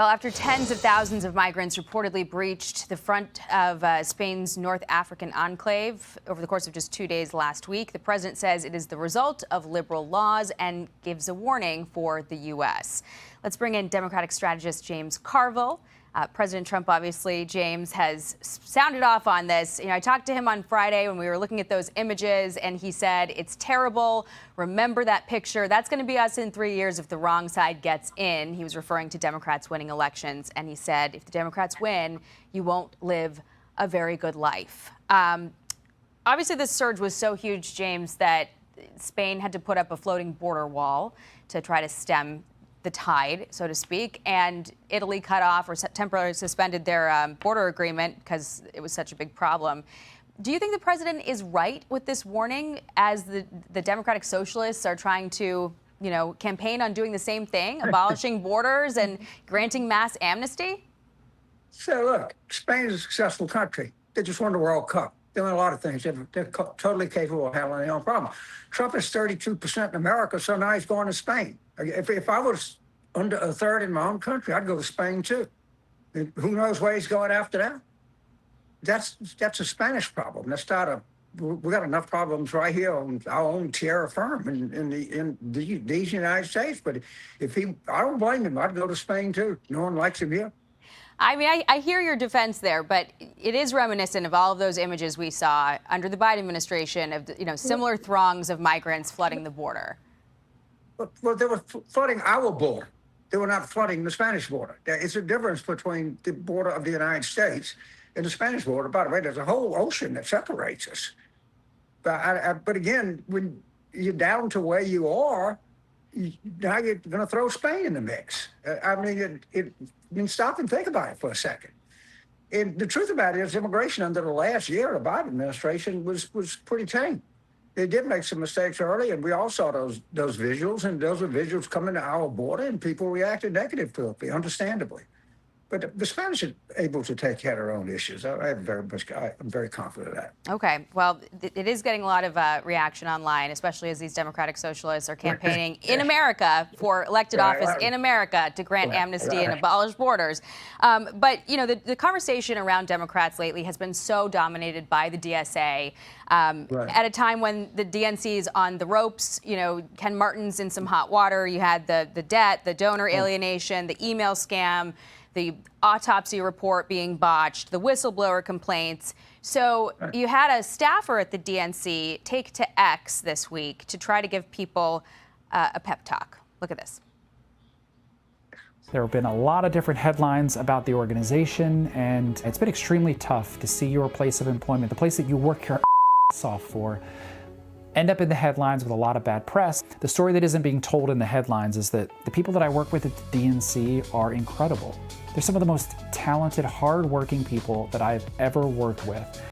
Well, after tens of thousands of migrants reportedly breached the front of Spain's North African enclave over the course of just 2 days last week, the president says it is the result of liberal laws and gives a warning for the U.S. Let's bring in Democratic strategist James Carville. President Trump, obviously, James, has sounded off on this. I talked to him on Friday when we were looking at those images, and he said, it's terrible. Remember that picture. That's going to be us in 3 years if the wrong side gets in. He was referring to Democrats winning elections, and he said, if the Democrats win, you won't live a very good life. Obviously, this surge was so huge, James, that Spain had to put up a floating border wall to try to stem the tide, so to speak, and Italy cut off or temporarily suspended their border agreement because it was such a big problem. Do you think the president is right with this warning as the Democratic Socialists are trying to, campaign on doing the same thing, abolishing borders and granting mass amnesty? So look, Spain is a successful country. They just won the World Cup. They're doing a lot of things. They're totally capable of handling their own problem. Trump is 32% in America, so now he's going to Spain. If I was under a third in my own country, I'd go to Spain too. And who knows where he's going after that? That's a Spanish problem. That's not a. We got enough problems right here on our own tierra firma in these United States. But I don't blame him. I'd go to Spain too. No one likes him here. I mean, I hear your defense there, but it is reminiscent of all of those images we saw under the Biden administration of, similar throngs of migrants flooding the border. Well, they were flooding our border. They were not flooding the Spanish border. It's a difference between the border of the United States and the Spanish border. By the way, there's a whole ocean that separates us. But again, when you're down to where you are, now you're going to throw Spain in the mix. I mean, stop and think about it for a second. And the truth about it is immigration under the last year of the Biden administration was pretty tame. They did make some mistakes early, and we all saw those visuals, and those were visuals coming to our border, and people reacted negative to it, understandably. But the Spanish are able to take care of their own issues. I'm very confident of that. Okay. Well, it is getting a lot of reaction online, especially as these Democratic Socialists are campaigning in America for elected office in America to grant amnesty and abolish borders. But, the conversation around Democrats lately has been so dominated by the DSA. At a time when the DNC is on the ropes, Ken Martin's in some hot water. You had the debt, the donor alienation, the email scam, the autopsy report being botched, the whistleblower complaints. So you had a staffer at the DNC take to X this week to try to give people a pep talk. Look at this. There have been a lot of different headlines about the organization, and it's been extremely tough to see your place of employment, the place that you work your ass off for, end up in the headlines with a lot of bad press. The story that isn't being told in the headlines is that the people that I work with at the DNC are incredible. They're some of the most talented, hard-working people that I've ever worked with.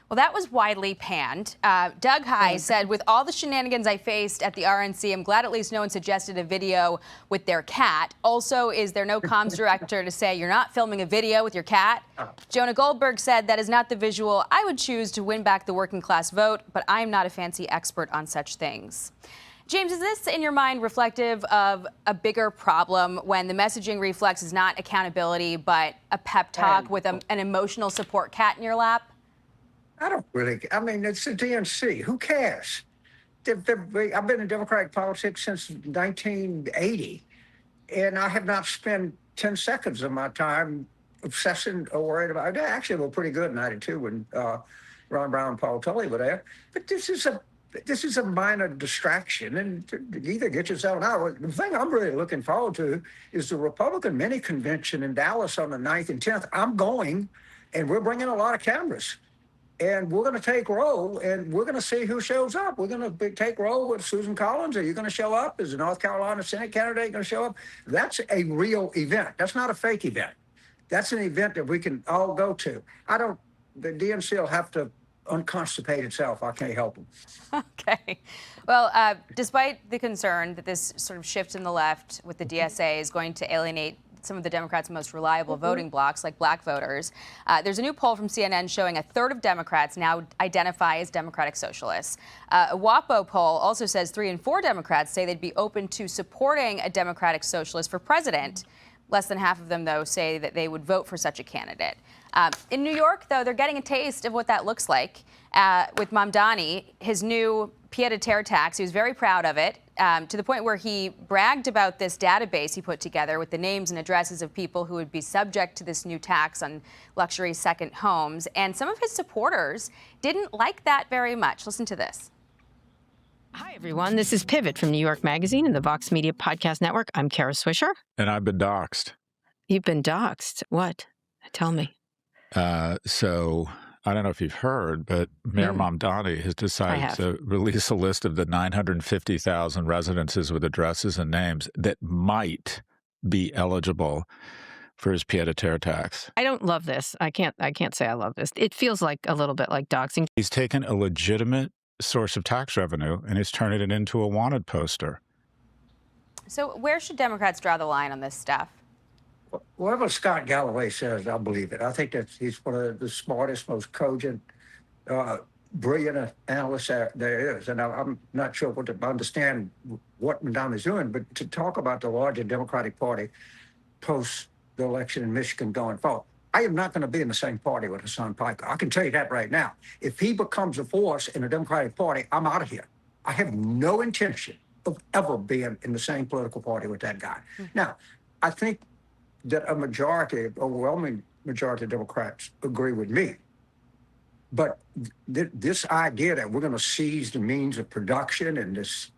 Well, that was widely panned. Doug High said, with all the shenanigans I faced at the RNC, I'm glad at least no one suggested a video with their cat. Also, is there no comms director to say you're not filming a video with your cat? Jonah Goldberg said that is not the visual I would choose to win back the working class vote, but I'm not a fancy expert on such things. James, is this, in your mind, reflective of a bigger problem when the messaging reflex is not accountability, but a pep talk with an emotional support cat in your lap? I mean, it's the DNC. Who cares? I've been in Democratic politics since 1980, and I have not spent 10 seconds of my time obsessing or worried about it. Actually, we're pretty good in 92 when Ron Brown and Paul Tully were there. But this is a minor distraction, and either get yourself out. The thing I'm really looking forward to is the Republican mini convention in Dallas on the 9th and 10th. I'm going, and we're bringing a lot of cameras. And we're going to take roll, and we're going to see who shows up. We're going to take roll with Susan Collins. Are you going to show up? Is the North Carolina Senate candidate going to show up? That's a real event. That's not a fake event. That's an event that we can all go to. The DNC will have to unconstipate itself. I can't help them. Okay. Well, despite the concern that this sort of shift in the left with the DSA is going to alienate some of the Democrats' most reliable voting blocs, like black voters. There's a new poll from CNN showing a third of Democrats now identify as Democratic Socialists. A WAPO poll also says 3 in 4 Democrats say they'd be open to supporting a Democratic Socialist for president. Less than half of them, though, say that they would vote for such a candidate. In New York, though, they're getting a taste of what that looks like with Mamdani, his new pied-à-terre tax. He was very proud of it, to the point where he bragged about this database he put together with the names and addresses of people who would be subject to this new tax on luxury second homes. And some of his supporters didn't like that very much. Listen to this. Hi, everyone. This is Pivot from New York Magazine and the Vox Media Podcast Network. I'm Kara Swisher. And I've been doxxed. You've been doxxed. What? Tell me. So I don't know if you've heard, but Mayor Mamdani has decided to release a list of the 950,000 residences with addresses and names that might be eligible for his pied-à-terre tax. I don't love this. I can't say I love this. It feels like a little bit like doxing. He's taken a legitimate source of tax revenue and he's turning it into a wanted poster. So where should Democrats draw the line on this stuff? Whatever Scott Galloway says, I believe it. I think that he's one of the smartest, most cogent, brilliant analysts there is. And I'm not sure what to understand what Mamdani is doing, but to talk about the larger Democratic Party post the election in Michigan going forward, I am not going to be in the same party with Hassan Piker. I can tell you that right now. If he becomes a force in the Democratic Party, I'm out of here. I have no intention of ever being in the same political party with that guy. Now, I think that a overwhelming majority of Democrats agree with me. But this idea that we're going to seize the means of production and just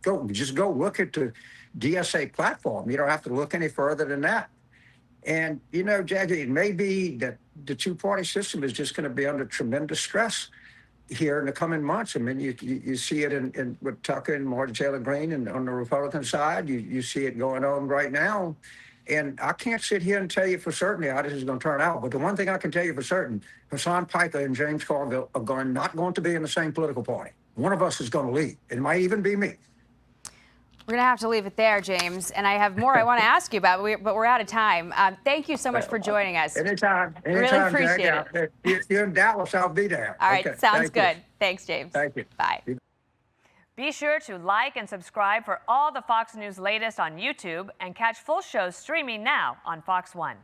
go look at the DSA platform. You don't have to look any further than that. And, you know, Jackie, it may be that the two-party system is just going to be under tremendous stress here in the coming months. I mean, you see it with Tucker and Marjorie Taylor Greene, and on the Republican side, you see it going on right now. And I can't sit here and tell you for certain how this is going to turn out. But the one thing I can tell you for certain, Hassan Piker and James Carville are not going to be in the same political party. One of us is going to leave. It might even be me. We're going to have to leave it there, James. And I have more I want to ask you about, but we're out of time. Thank you so much for joining us. Anytime. Really appreciate it. If you're in Dallas, I'll be there. All right, okay. sounds good. Thanks, James. Thank you. Bye. Be sure to like and subscribe for all the Fox News latest on YouTube and catch full shows streaming now on Fox One.